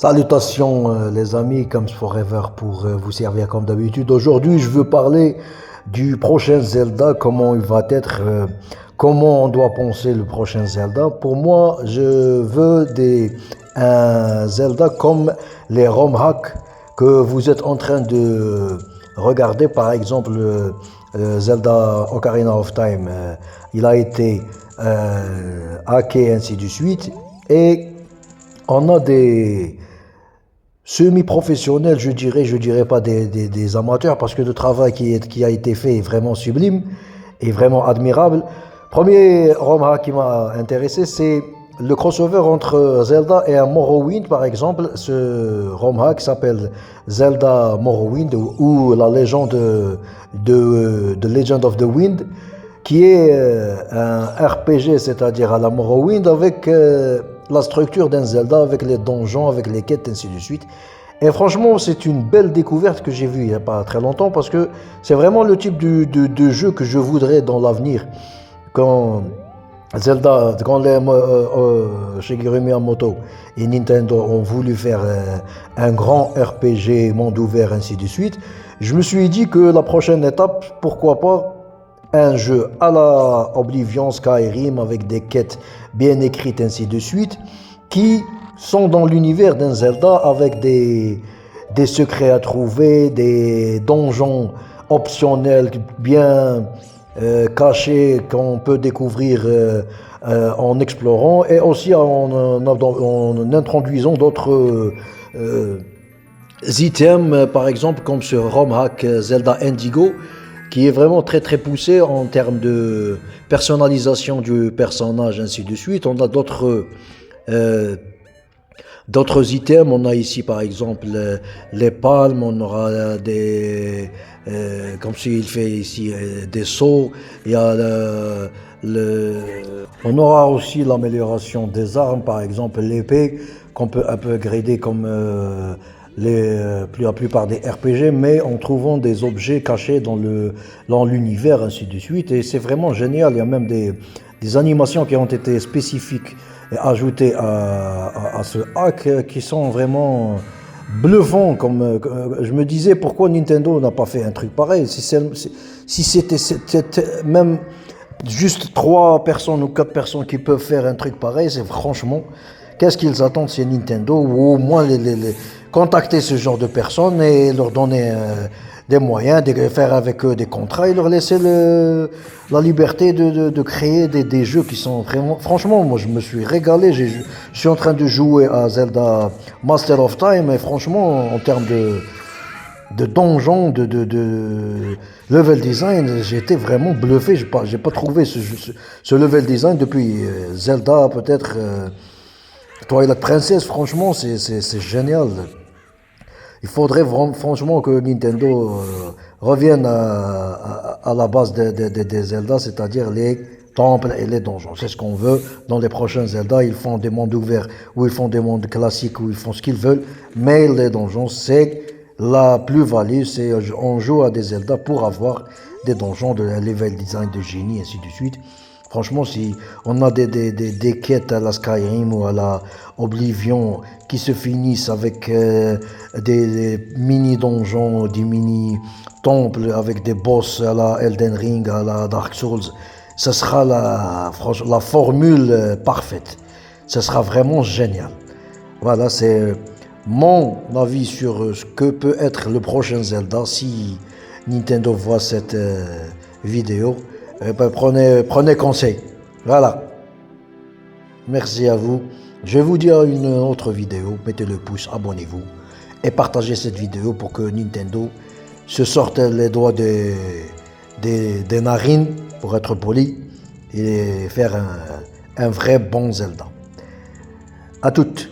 Salutations les amis, Comes Forever pour vous servir comme d'habitude. Aujourd'hui, je veux parler du prochain Zelda, comment il va être, comment on doit penser le prochain Zelda. Pour moi, je veux un Zelda comme les ROM hacks que vous êtes en train de regarder. Par exemple, Zelda Ocarina of Time, il a été hacké, ainsi de suite. Et on a des semi-professionnels, je dirais pas des amateurs, parce que le travail qui a été fait est vraiment sublime et vraiment admirable. Premier ROM hack qui m'a intéressé, c'est le crossover entre Zelda et un Morrowind, par exemple. Ce ROM hack s'appelle Zelda Morrowind ou la légende de Legend of the Wind, qui est un RPG, c'est-à-dire à la Morrowind, avec la structure d'un Zelda, avec les donjons, avec les quêtes, ainsi de suite. Et franchement, c'est une belle découverte que j'ai vue il n'y a pas très longtemps, parce que c'est vraiment le type de jeu que je voudrais dans l'avenir. Quand Shigeru Miyamoto et Nintendo ont voulu faire un grand RPG, monde ouvert, ainsi de suite, je me suis dit que la prochaine étape, pourquoi pas, un jeu à la Oblivion, Skyrim, avec des quêtes bien écrites, ainsi de suite, qui sont dans l'univers d'un Zelda, avec des secrets à trouver, des donjons optionnels bien cachés qu'on peut découvrir en explorant, et aussi en introduisant d'autres items, par exemple comme ce ROM hack Zelda Indigo, qui est vraiment très poussé en termes de personnalisation du personnage, ainsi de suite. On a d'autres items. On a ici par exemple les palmes, on aura comme s'il fait ici des sauts. Il y a on aura aussi l'amélioration des armes, par exemple l'épée qu'on peut upgrader comme la plupart des RPG, mais en trouvant des objets cachés dans l'univers, ainsi de suite. Et c'est vraiment génial. Il y a même des animations qui ont été spécifiques et ajoutées à ce hack, qui sont vraiment bluffants. Je me disais, pourquoi Nintendo n'a pas fait un truc pareil? Si c'était même juste 3 personnes ou 4 personnes qui peuvent faire un truc pareil, c'est franchement, qu'est-ce qu'ils attendent chez Nintendo? Ou au moins contacter ce genre de personnes et leur donner des moyens, de faire avec eux des contrats, et leur laisser la liberté de créer des jeux qui sont vraiment... Franchement, moi je me suis régalé, je suis en train de jouer à Zelda Master of Time, et franchement, en termes de donjons, de level design, j'ai été vraiment bluffé. J'ai pas trouvé ce level design depuis Zelda, peut-être Twilight Princess. Franchement, c'est génial. Il faudrait franchement que Nintendo revienne à la base des Zelda, c'est-à-dire les temples et les donjons. C'est ce qu'on veut dans les prochains Zelda. Ils font des mondes ouverts, ou ils font des mondes classiques, où ils font ce qu'ils veulent, mais les donjons, c'est la plus-value. On joue à des Zelda pour avoir des donjons, de level design de génie, ainsi de suite. Franchement, si on a des quêtes à la Skyrim ou à la Oblivion qui se finissent avec des mini-donjons, des mini-temples, avec des boss à la Elden Ring, à la Dark Souls, ce sera la formule parfaite. Ce sera vraiment génial. Voilà, c'est mon avis sur ce que peut être le prochain Zelda. Si Nintendo voit cette vidéo, prenez conseil. Voilà. Merci à vous. Je vais vous dire une autre vidéo. Mettez le pouce, abonnez-vous et partagez cette vidéo pour que Nintendo se sorte les doigts des narines, pour être poli, et faire un vrai bon Zelda. À toutes.